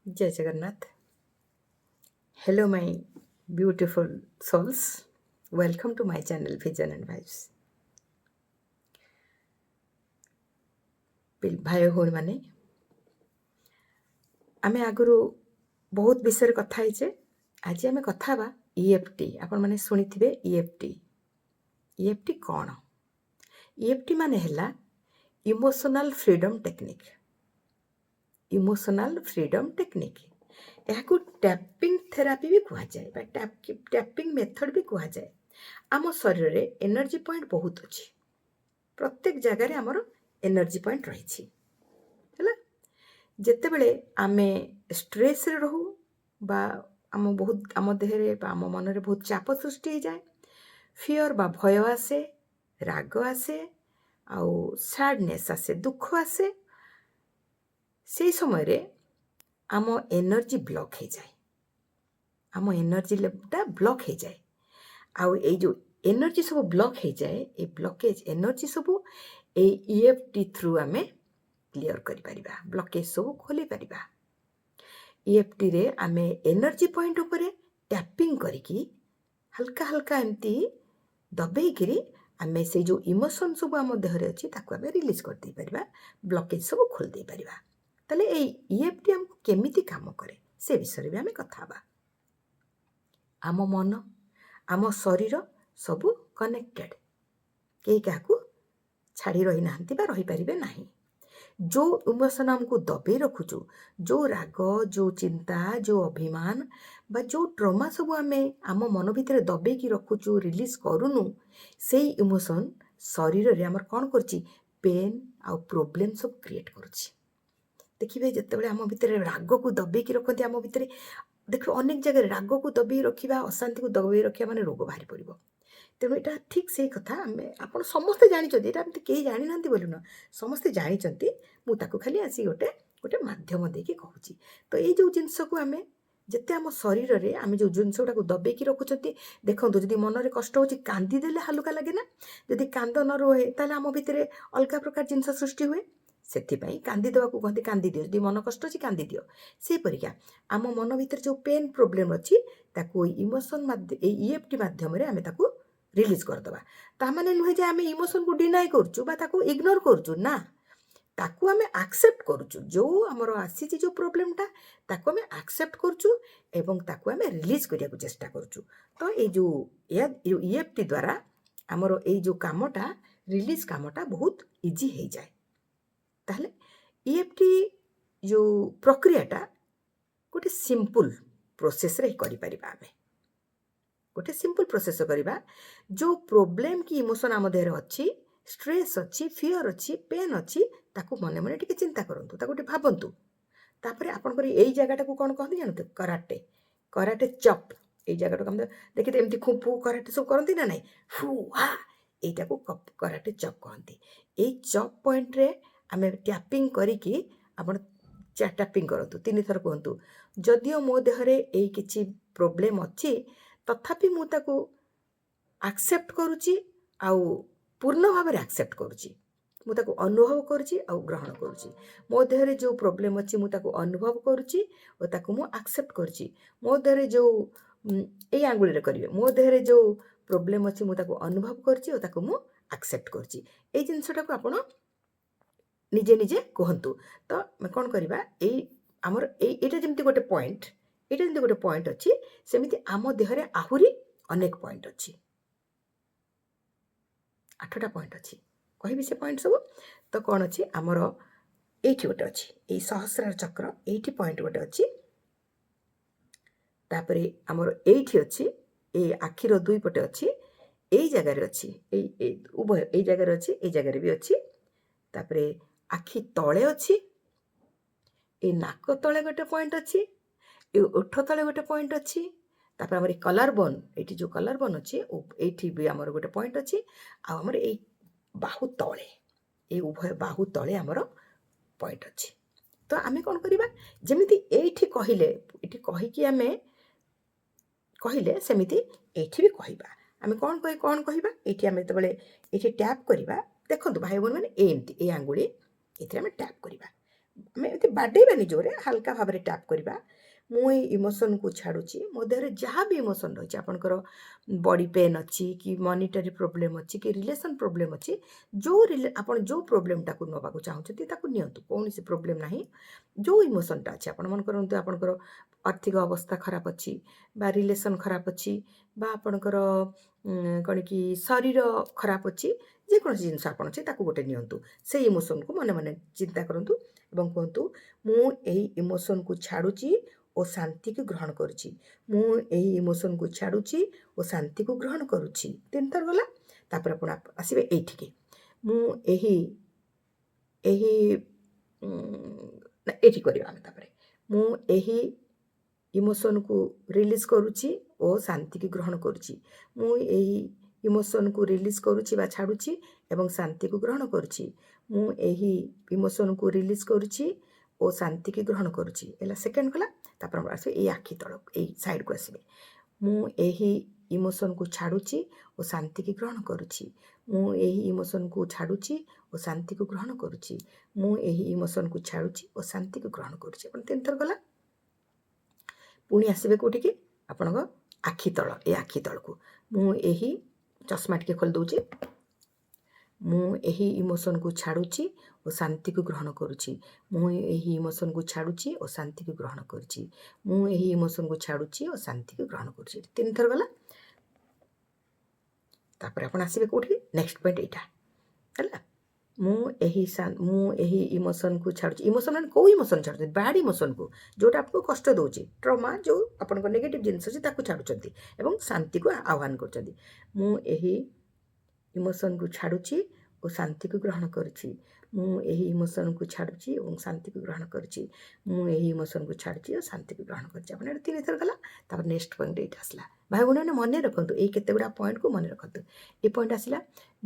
जय Jagannath. Hello, my beautiful souls. Welcome to my channel Vision and Vibes. भाई भौणी मैंने आम आगु बहुत विषय कथा होचे. आज आम कथा EFT. आपण मैंने शुणी थे EFT कौन? EFT माने हैला emotional freedom technique. Emotional freedom technique यहाँ टैपिंग थेरापी भी कहुए टैपिंग मेथड भी कहुए. आम शरीर में एनर्जी पॉइंट बहुत अच्छी. प्रत्येक जगार आमर एनर्जी पॉइंट रही है. जिते बड़े आम स्ट्रेस रे रहू बा आम बहुत आम देहरे आम मन में बहुत चाप सृष्टि हो जाए. फियर बा भय आसे, राग आसे, आउ सैडनेस आसे, दुख आसे. से समय रे आम एनर्जी ब्लॉक हो जाए. आम एनर्जी लेवलटा ब्लॉक हो जाए. आउ ये जो एनर्जी सब ब्लॉक हो जाए, ये ब्लॉकेज एनर्जी सब EFT थ्रू आम क्लियर कर पारिबा. ब्लॉकेज सब खोली पारिबा. EFT रे आम एनर्जी पॉइंट उपरे टैपिंग करिकी हल्का हल्का एमती दबेइकिरी आम से जो इमोशन सब आम देहरे अच्छी ताकू आम रिलीज कर दे पारिबा. ब्लॉकेज सब खोल दे पारिबा. ताले EFT हमको केमिति काम करे से विषय भी आम कथा बा. आम मन आम शरीर सबू कनेक्टेड. कई क्या छाड़ी रही ना रही पारे ना. जो इमोशन आमको दबे रखुचु, जो राग, जो चिंता, जो अभिमान बा जो ट्रमा सब आम आम मन भितर दबेकी रखुचु, रिलीज करूनु, से इमोशन शरीर रे आमर कौन करची पेन आ प्रोब्लेम सब क्रिएट करुची. देखिए जिते आम भितर राग को दबेकी रखते आम भितर देख अनेक जगह राग को दबे रखा, अशांति को दबे रखा माने रोग बाहरी पड़ो. तेणु यहाँ ठीक से कथा आम आप समस्ते जानते एमती कहीं जानी ना बोलू ना समस्ते जानते. मुझे खाली आसी गोटे गोटे मध्यम देकी कहूँ. तो ये जो जिनस को आम जिते आम शरीर में आम जो जिनस गुड़ा दबेकी रखुच्च देखो जदि मन में कष्ट हो कांदीदेले हालुका लगे ना. जदि कांद न रहे ताले आम भितर अलग प्रकार जिनस सृष्टि हुए. से कांदी देवा कहते कांदी दियो. जदि मन कष्ट अच्छी कांदी दियो. से परिका आम मन भितर जो पेन प्रोब्लेम अच्छी इमोशन EFT माध्यम आम ताकू रिलीज करदे. ताने नुहे जे आम इमोशन को डिनाई करुचु बा ताकू इग्नोर करुचु ना. ताकू आम एक्सेप्ट करुचु. जो आमर आसी जो प्रोब्लेमटा ताकू आम एक्सेप्ट करुचु एवं ताकू आम रिलीज करिया चेष्टा करुचु. तो ये जो EFT द्वारा आमर ये जो कामटा रिलीज कामटा बहुत इजी हो जाए. ताहले EFT जो प्रक्रियाटा गोटे सिंपल प्रोसेस रे करि परिबा. आमे गोटे सिंपल प्रोसेस करवा. जो प्रोब्लेम की इमोशन आम देहरे अच्छी, स्ट्रेस अच्छी, फियर अच्छी, पेन अच्छी, ताकू मने मने टिके चिंता करंतु, ताकू टिके भाबंतु. तापरे आपनकर एई जगहटा को कोन कहंती जानते? कराटे. कराटे चप. एई जगहटा हम देखिते एमती खुफु कराटे सब करंती ना नाही. फु हा एटा को कराटे चप कहंती. एई चप पॉइंट रे आमे टैपिंग करिकी आपण टैपिंग करंतु. 3 थर कहंतु जदियो मो देहरे एई किछि प्रॉब्लम अच्छी तथापि मु ताकू एक्सेप्ट करुची आउ पूर्ण भाव में एक्सेप्ट करुची. मु ताकू अनुभव करुची आउ ग्रहण करुची. मो देहरे जो प्रॉब्लम अच्छी मु ताकू अनुभव करुची और ताकू मु एक्सेप्ट करुची. मो देहरे जो ए आंगुली रे करिवे मो देहरे जो प्रॉब्लम अच्छी मु ताकू अनुभव करुची और ताकू मु एक्सेप्ट करुची. ए जिंसटा को आपण निजे निजे कहंतु. तो मैं कौन करवा आमर एटा जेमती गोटे पॉइंट, एटा जेमती गोटे पॉइंट अच्छी सेमिति आम देहरे आहुरी अनेक पॉइंट अच्छी. 8टा पॉइंट अच्छी कहबी से पॉइंट सब. तो कौन अच्छी आमर एठी गोटे अच्छी ए सहस्रार चक्र एठी पॉइंट गोटे अच्छी. तापरे आमर एठी अच्छी ए आखिर दुई पटे अच्छी. एई जगह अच्छी ए उभय एई जगह अच्छी, एई जगह भी अच्छी. तापरे आखि तले अच्छी. ए नाक तले गोटे पॉइंट अच्छी. ए ओठ तले गोटे पॉइंट अच्छी. तापर आमर कलर बोन एठी जो कलर बोन अच्छी एठी भी आमर गोटे पॉइंट अच्छी. आ आमर ए बाहु तले ए उभय बाहु तले आमर पॉइंट अच्छी. तो आमे कोन करिबा जेमिति एठी कहिले एठी कहिकी आमे कहिले सेमिति एठी भी कहिबा. आमे कोन कहिबा एठी आमे तबले एठी टैप करिबा. देखंतु भाई बोन माने एमती ए आंगुली एथि आमे टैप करिबा. ଆମେ ଏମିତି ବାଡ଼େଇବାନି ଜୋରେ, ହାଲକା ଭାବରେ ଟ୍ୟାପ୍ କରିବା। ମୁଁ ଏଇ ଇମୋସନ୍କୁ ଛାଡ଼ୁଛି। ମୋ ଦେହରେ ଯାହା ବି ଇମୋସନ୍ ରହିଛି, ଆପଣଙ୍କର ବଡ଼ି ପେନ୍ ଅଛି କି ମନିଟାରୀ ପ୍ରୋବ୍ଲେମ୍ ଅଛି କି ରିଲେସନ୍ ପ୍ରୋବ୍ଲେମ୍ ଅଛି, ଆପଣ ଯେଉଁ ପ୍ରୋବ୍ଲେମ୍ଟାକୁ ନେବାକୁ ଚାହୁଁଛନ୍ତି ତାକୁ ନିଅନ୍ତୁ, କୌଣସି ପ୍ରୋବ୍ଲେମ୍ ନାହିଁ। ଯେଉଁ ଇମୋସନ୍ଟା ଅଛି, ଆପଣ ମନେ କରନ୍ତୁ ଆପଣଙ୍କର ଆର୍ଥିକ ଅବସ୍ଥା ଖରାପ ଅଛି ବା ରିଲେସନ୍ ଖରାପ ଅଛି ବା ଆପଣଙ୍କର କ'ଣ କି ଶରୀର ଖରାପ ଅଛି, ଯେକୌଣସି ଜିନିଷ ଆପଣ ଅଛି ତାକୁ ଗୋଟେ ନିଅନ୍ତୁ। ସେଇ ଇମୋସନ୍କୁ ମନେ ମନେ ଚିନ୍ତା କରନ୍ତୁ ଏବଂ କୁହନ୍ତୁ, ମୁଁ ଏହି ଇମୋସନ୍କୁ ଛାଡ଼ୁଛି ଓ ଶାନ୍ତିକୁ ଗ୍ରହଣ କରୁଛି। ମୁଁ ଏହି ଇମୋସନ୍କୁ ଛାଡ଼ୁଛି ଓ ଶାନ୍ତିକୁ ଗ୍ରହଣ କରୁଛି। 3 ଥର ଗଲା। ତାପରେ ଆପଣ ଆସିବେ ଏଇଠିକି। ମୁଁ ଏହି ଏଇଠି କରିବା ଆମେ। ତାପରେ ମୁଁ ଏହି ଇମୋସନ୍କୁ ରିଲିଜ୍ କରୁଛି ଓ ଶାନ୍ତିକୁ ଗ୍ରହଣ କରୁଛି। ମୁଁ ଏହି ଇମୋସନ୍କୁ ରିଲିଜ୍ କରୁଛି ବା ଛାଡ଼ୁଛି ଏବଂ ଶାନ୍ତିକୁ ଗ୍ରହଣ କରୁଛି। ମୁଁ ଏହି ଇମୋସନ୍କୁ ରିଲିଜ୍ କରୁଛି ଓ ଶାନ୍ତିକୁ ଗ୍ରହଣ କରୁଛି। ହେଲା, ସେକେଣ୍ଡ ଗଲା। ତାପରେ ଆମର ଆସିବେ ଏଇ ଆଖି ତଳକୁ, ଏଇ ସାଇଡ଼୍କୁ ଆସିବେ। ମୁଁ ଏହି ଇମୋସନ୍କୁ ଛାଡ଼ୁଛି ଓ ଶାନ୍ତିକୁ ଗ୍ରହଣ କରୁଛି। ମୁଁ ଏହି ଇମୋସନ୍କୁ ଛାଡ଼ୁଛି ଓ ଶାନ୍ତିକୁ ଗ୍ରହଣ କରୁଛି। ମୁଁ ଏହି ଇମୋସନ୍କୁ ଛାଡ଼ୁଛି ଓ ଶାନ୍ତିକୁ ଗ୍ରହଣ କରୁଛି। ଆପଣ 3 ଥର ଗଲା। ପୁଣି ଆସିବେ କେଉଁଠିକି, ଆପଣଙ୍କ ଆଖି ତଳ, ଏ ଆଖି ତଳକୁ। ମୁଁ ଏହି ଚଷମା ଟିକେ ଖୋଲି ଦେଉଛି। ମୁଁ ଏହି ଇମୋସନ୍କୁ ଛାଡ଼ୁଛି ଓ ଶାନ୍ତିକୁ ଗ୍ରହଣ କରୁଛି। ମୁଁ ଏହି ଇମୋସନ୍କୁ ଛାଡ଼ୁଛି ଓ ଶାନ୍ତିକୁ ଗ୍ରହଣ କରୁଛି। ମୁଁ ଏହି ଇମୋସନ୍କୁ ଛାଡ଼ୁଛି ଓ ଶାନ୍ତିକୁ ଗ୍ରହଣ କରୁଛି। 3 ଥର ଗଲା। ତାପରେ ଆପଣ ଆସିବେ କେଉଁଠିକି, ନେକ୍ସଟ ପଏଣ୍ଟ ଏଇଟା ହେଲା। ମୁଁ ଏହି ଇମୋସନ୍କୁ ଛାଡ଼ୁଛି। ଇମୋସନ୍ ମାନେ କେଉଁ ଇମୋସନ୍ ଛାଡ଼ୁଛନ୍ତି? ବ୍ୟାଡ଼୍ ଇମୋସନ୍କୁ, ଯେଉଁଟା ଆପଣଙ୍କୁ କଷ୍ଟ ଦେଉଛି, ଟ୍ରମା, ଯେଉଁ ଆପଣଙ୍କ ନେଗେଟିଭ୍ ଜିନିଷ ଅଛି ତାକୁ ଛାଡ଼ୁଛନ୍ତି ଏବଂ ଶାନ୍ତିକୁ ଆହ୍ୱାନ କରୁଛନ୍ତି। ମୁଁ ଏହି ଇମୋସନ୍କୁ ଛାଡ଼ୁଛି ଓ ଶାନ୍ତିକୁ ଗ୍ରହଣ କରୁଛି। ମୁଁ ଏହି ଇମୋସନ୍କୁ ଛାଡ଼ୁଛି ଏବଂ ଶାନ୍ତିକୁ ଗ୍ରହଣ କରୁଛି। ମୁଁ ଏହି ଇମୋସନ୍କୁ ଛାଡ଼ୁଛି ଓ ଶାନ୍ତିକୁ ଗ୍ରହଣ କରୁଛି। ଆପଣ ଏଇଟା 3 ଥର ଗଲା। ତାପରେ ନେକ୍ସଟ ପଏଣ୍ଟ ଏଇଟା ଆସିଲା। ଭାଇ ଭଉଣୀମାନେ ମନେ ରଖନ୍ତୁ, ଏଇ କେତେ ଗୁଡ଼ା ପଏଣ୍ଟକୁ ମନେ ରଖନ୍ତୁ। ଏ ପଏଣ୍ଟ ଆସିଲା,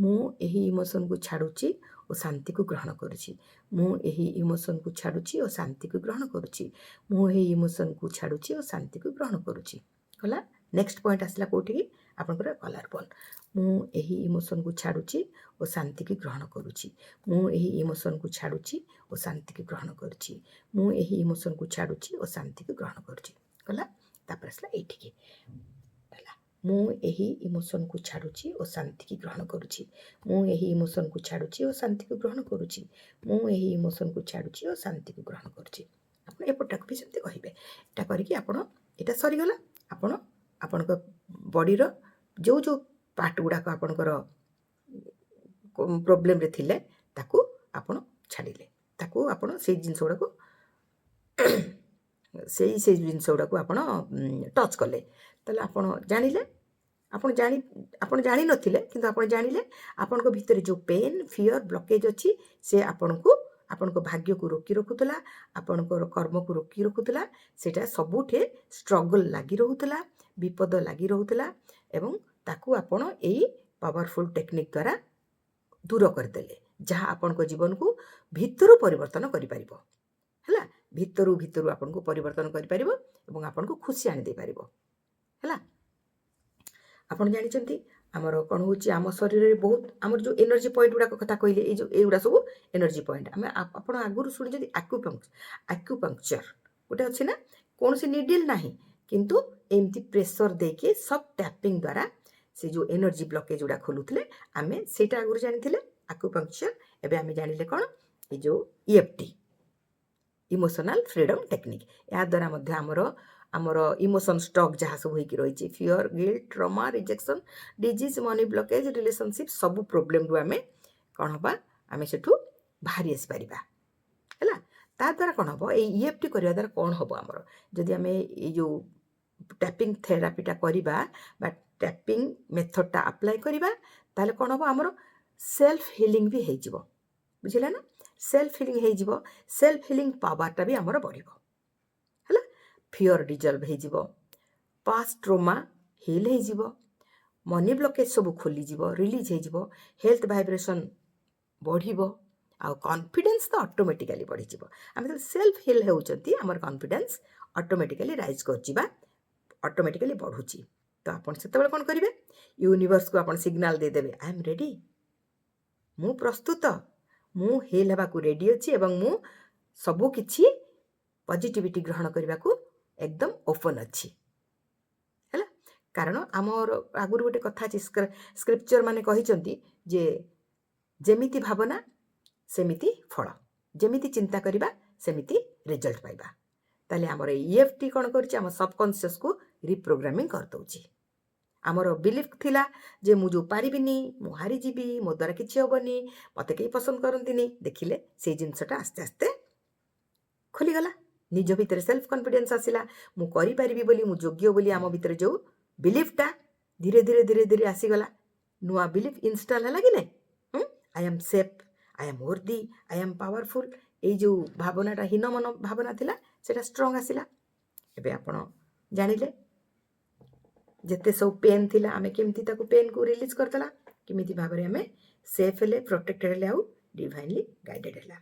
ମୁଁ ଏହି ଇମୋସନ୍କୁ ଛାଡ଼ୁଛି ଓ ଶାନ୍ତିକୁ ଗ୍ରହଣ କରୁଛି। ମୁଁ ଏହି ଇମୋସନ୍କୁ ଛାଡ଼ୁଛି ଓ ଶାନ୍ତିକୁ ଗ୍ରହଣ କରୁଛି। ମୁଁ ଏହି ଇମୋସନ୍କୁ ଛାଡ଼ୁଛି ଓ ଶାନ୍ତିକୁ ଗ୍ରହଣ କରୁଛି। ଗଲା। ନେକ୍ସଟ ପଏଣ୍ଟ ଆସିଲା କେଉଁଠିକି, ଆପଣଙ୍କର କଲର୍ ବଲ୍। ମୁଁ ଏହି ଇମୋସନ୍କୁ ଛାଡ଼ୁଛି ଓ ଶାନ୍ତିକୁ ଗ୍ରହଣ କରୁଛି। ମୁଁ ଏହି ଇମୋସନ୍କୁ ଛାଡ଼ୁଛି ଓ ଶାନ୍ତିକୁ ଗ୍ରହଣ କରୁଛି। ମୁଁ ଏହି ଇମୋସନ୍କୁ ଛାଡ଼ୁଛି ଓ ଶାନ୍ତିକୁ ଗ୍ରହଣ କରୁଛି। ଗଲା। ତାପରେ ଆସିଲା ଏଇଠିକି ହେଲା। ମୁଁ ଏହି ଇମୋସନ୍କୁ ଛାଡ଼ୁଛି ଓ ଶାନ୍ତିକୁ ଗ୍ରହଣ କରୁଛି। ମୁଁ ଏହି ଇମୋସନ୍କୁ ଛାଡ଼ୁଛି ଓ ଶାନ୍ତିକୁ ଗ୍ରହଣ କରୁଛି। ମୁଁ ଏହି ଇମୋସନ୍କୁ ଛାଡ଼ୁଛି ଓ ଶାନ୍ତିକୁ ଗ୍ରହଣ କରୁଛି। ଆପଣ ଏପଟଟାକୁ ବି ସେମିତି କହିବେ। ଏଇଟା କରିକି ଆପଣ, ଏଇଟା ସରିଗଲା। ଆପଣ ଆପଣଙ୍କ ବଡ଼ିର ଯେଉଁ ପାର୍ଟ ଗୁଡ଼ାକ ଆପଣଙ୍କର ପ୍ରୋବ୍ଲେମ୍ରେ ଥିଲେ ତାକୁ ଆପଣ ଛାଡ଼ିଲେ। ତାକୁ ଆପଣ ସେଇ ଜିନିଷ ଗୁଡ଼ାକୁ ସେଇ ଜିନିଷ ଗୁଡ଼ାକୁ ଆପଣ ଟଚ୍ କଲେ। ତାହେଲେ ଆପଣ ଜାଣିଲେ। ଆପଣ ଜାଣିନଥିଲେ, କିନ୍ତୁ ଆପଣ ଜାଣିଲେ ଆପଣଙ୍କ ଭିତରେ ଯେଉଁ ପେନ୍, ଫିଅର୍, ବ୍ଲକେଜ୍ ଅଛି, ସେ ଆପଣଙ୍କ ଭାଗ୍ୟକୁ ରୋକି ରଖୁଥିଲା, ଆପଣଙ୍କର କର୍ମକୁ ରୋକି ରଖୁଥିଲା। ସେଇଟା ସବୁଠି ଷ୍ଟ୍ରଗଲ୍ ଲାଗି ରହୁଥିଲା, ବିପଦ ଲାଗି ରହୁଥିଲା ଏବଂ ତାକୁ ଆପଣ ଏଇ ପାୱାରଫୁଲ୍ ଟେକ୍ନିକ୍ ଦ୍ୱାରା ଦୂର କରିଦେଲେ, ଯାହା ଆପଣଙ୍କ ଜୀବନକୁ ଭିତରୁ ପରିବର୍ତ୍ତନ କରିପାରିବ। ହେଲା, ଭିତରୁ ଆପଣଙ୍କୁ ପରିବର୍ତ୍ତନ କରିପାରିବ ଏବଂ ଆପଣଙ୍କୁ ଖୁସି ଆଣିଦେଇପାରିବ। ହେଲା, ଆପଣ ଜାଣିଛନ୍ତି ଆମର କ'ଣ ହେଉଛି, ଆମ ଶରୀରରେ ବହୁତ ଆମର ଯେଉଁ ଏନର୍ଜି ପଏଣ୍ଟ ଗୁଡ଼ାକ କଥା କହିଲେ, ଏଇଗୁଡ଼ା ସବୁ ଏନର୍ଜି ପଏଣ୍ଟ। ଆପଣ ଆଗରୁ ଶୁଣିଛନ୍ତି ଆକ୍ୟୁପଙ୍କ୍ଚର ଗୋଟେ ଅଛି ନା, କୌଣସି ନିଡିଲ୍ ନାହିଁ, କିନ୍ତୁ ଏମିତି ପ୍ରେସର୍ ଦେଇକି ସଫ୍ଟ ଟ୍ୟାପିଂ ଦ୍ୱାରା ସେ ଯେଉଁ ଏନର୍ଜି ବ୍ଲକେଜ୍ ଗୁଡ଼ା ଖୋଲୁଥିଲେ, ଆମେ ସେଇଟା ଆଗରୁ ଜାଣିଥିଲେ ଆକ୍ୟୁପଙ୍କ୍ଚର। ଏବେ ଆମେ ଜାଣିଲେ କ'ଣ, ଏ ଯେଉଁ EFT, ଇମୋସନାଲ୍ ଫ୍ରିଡ଼ମ୍ ଟେକ୍ନିକ୍। ଏହାଦ୍ୱାରା ମଧ୍ୟ ଆମର ଇମୋସନ୍ ଷ୍ଟକ୍ ଯାହା ସବୁ ହେଇକି ରହିଛି, fear, guilt, trauma, rejection, disease, money blockage, relationship, ସବୁ ପ୍ରୋବ୍ଲେମ୍ରୁ ଆମେ କ'ଣ ହେବା, ଆମେ ସେଠୁ ବାହାରି ଆସିପାରିବା। ହେଲା, ତା ଦ୍ୱାରା କ'ଣ ହେବ, ଏଇ EFT କରିବା ଦ୍ୱାରା କ'ଣ ହେବ, ଆମର ଯଦି ଆମେ ଏଇ ଯେଉଁ ଟ୍ୟାପିଂ ଥେରାପିଟା କରିବା ବା ଟ୍ୟାପିଂ ମେଥଡ଼ଟା ଆପ୍ଲାଏ କରିବା, ତାହେଲେ କ'ଣ ହେବ, ଆମର ସେଲ୍ଫ ହିଲିଂ ବି ହେଇଯିବ। ବୁଝିଲେ ନା, ସେଲ୍ଫ ହିଲିଂ ହେଇଯିବ। ସେଲ୍ଫ ହିଲିଂ ପାୱାରଟା ବି ଆମର ବଢ଼ିବ। ହେଲା, ଫିଅର୍ ଡିଜଲ୍ଭ ହେଇଯିବ, ପାଷ୍ଟ ଟ୍ରୋମା ହିଲ୍ ହେଇଯିବ, ମନି ବ୍ଲକେଜ୍ ସବୁ ଖୋଲିଯିବ, ରିଲିଜ୍ ହେଇଯିବ, ହେଲ୍ଥ ଭାଇବ୍ରେସନ୍ ବଢ଼ିବ ଆଉ କନଫିଡେନ୍ସ ତ ଅଟୋମେଟିକାଲି ବଢ଼ିଯିବ। ଆମେ ଯେତେବେଳେ ସେଲ୍ଫ ହିଲ୍ ହେଉଛନ୍ତି, ଆମର କନଫିଡେନ୍ସ ଅଟୋମେଟିକାଲି ରାଇଜ୍ କରୁଛି ବା ଅଟୋମେଟିକାଲି ବଢ଼ୁଛି। ତ ଆପଣ ସେତେବେଳେ କ'ଣ କରିବେ, ୟୁନିଭର୍ସକୁ ଆପଣ ସିଗ୍ନାଲ୍ ଦେଇଦେବେ, ଆଇ ଏମ୍ ରେଡ଼ି, ମୁଁ ପ୍ରସ୍ତୁତ, ମୁଁ ହିଲ୍ ହେବାକୁ ରେଡ଼ି ଅଛି ଏବଂ ମୁଁ ସବୁ କିଛି ପଜିଟିଭିଟି ଗ୍ରହଣ କରିବାକୁ एकदम ओपन अच्छी है कारण आमर आगुरी गोटे कथा अच्छी स्क्रिप्चर माने कहिचंती जे जेमिति भावना सेमिति फल जेमिति चिंता करिबा सेमिति रिजल्ट पाइबा ताले आमर ईएफटी कौन करछि आम सबकॉन्शियस को रिप्रोग्रामिंग कर दउछि आमर बिलीफ थिला जे मु जो पारिबिनी मु हारी जीवी मो द्वारा किछि होबनी मते केही पसंद करंतिनी देखिले से जिंसटा आस्ते आस्ते खोली गला निज भितर सेल्फ कॉन्फिडेंस आसिला मु करि परिबी बोली मु योग्य बोली आम भितर जो बिलीफटा धीरे धीरे धीरे धीरे आसीगला नुआ बिलीफ इनस्टॉल है कि नहीं I am safe I am वर्दी आई एम पावरफुल ये जो भावनाटा हीन मन भावना थिला सेटा स्ट्रांग आसिला एबे आपण जानिले जेते सब पेन थिला आमे केमती ताको पेन को रिलीज करतला केमिति भाबरे आमे सेफ हेले प्रोटेक्टेड हेले आउ डिवाइनली गाइडेड हेला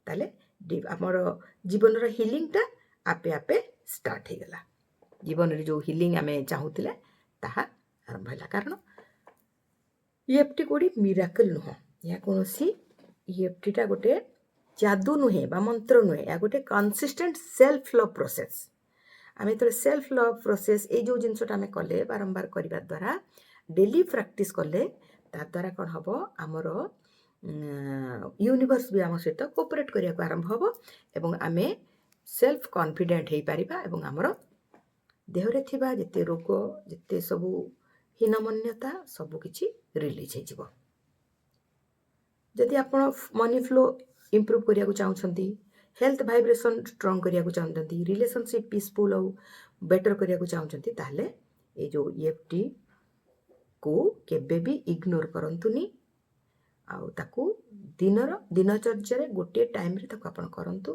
ताले आमर जीवन हिलिंगटा आपे आपे स्टार्ट हो गला जीवन रे जो हिलिंग आमे चाहूतिले ताहा आरंभ होला कारण ईएफटी कोडी मिराकल नुह या कोनोसी ईएफटीटा गोटे जादू नुहे बा मंत्र नुहे या गोटे कंसिस्टेंट सेल्फ लव प्रोसेस आमे तो सेल्फ लव प्रोसेस ए जो जिनसटा आमे कले बारंबार करबा द्वारा डेली प्रैक्टिस कले ता द्वारा कोन हबो आमर यूनिवर्स भी आम सहित कोऑपरेट करिया को आरंभ हबो एवं आमे सेल्फ कॉन्फिडेंट हे पारिबा एवं आमर देह रे थिबा जते रोग जते सबु हीनमन्यता सबु किछि रिलीज हे जिवो जदि आपण मनी फ्लो इंप्रूव करिया को चाहउछंती हेल्थ वाइब्रेशन स्ट्रांग करिया को चाहउछंती रिलेशनशिप पीसफुल हो बेटर करिया को चाहउछंती ताले ए जो ईएफटी को केबे भी इग्नोर करंतुनी आउ ताकू दिनचर्या गोटे टाइम रे ताकू आपण करंतु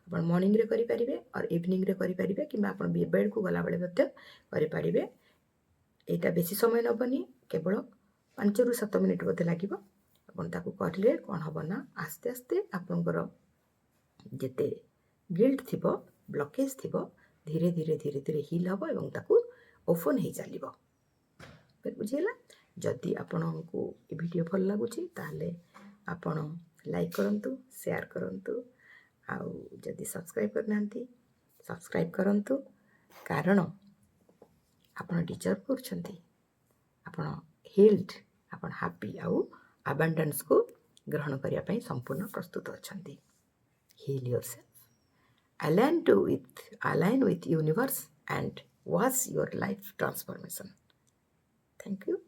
आपण मॉर्निंग रे करि परिबे और इवनिंग रे करि परिबे किबा आपण बेड को गला बेले मध्य करि परिबे एटा बेसी समय नबनी केवल 5 रु 7 मिनिट बते लागिबो आपण ताकू करले कोन हबना आस्ते आस्ते आपनकर जेते गिल्ट थिबो ब्लॉकेज थिबो धीरे धीरे धीरे धीरे हील हबो एवं ताकू ओपन हे चलिबो फिर बुझिला जदि आपको ये वीडियो भल लगुच ताले आपण लाइक करंतु शेयर करंतु आउ जदि सब्सक्राइब करना सब्सक्राइब करंतु कारण आपण डिजर्व करछंती आपण हेल्ड आपण हैप्पी आउ अबंडेंस को ग्रहण करिया पई संपूर्ण प्रस्तुत अछंती heal yourself align with universe and watch your life transformation. Thank you.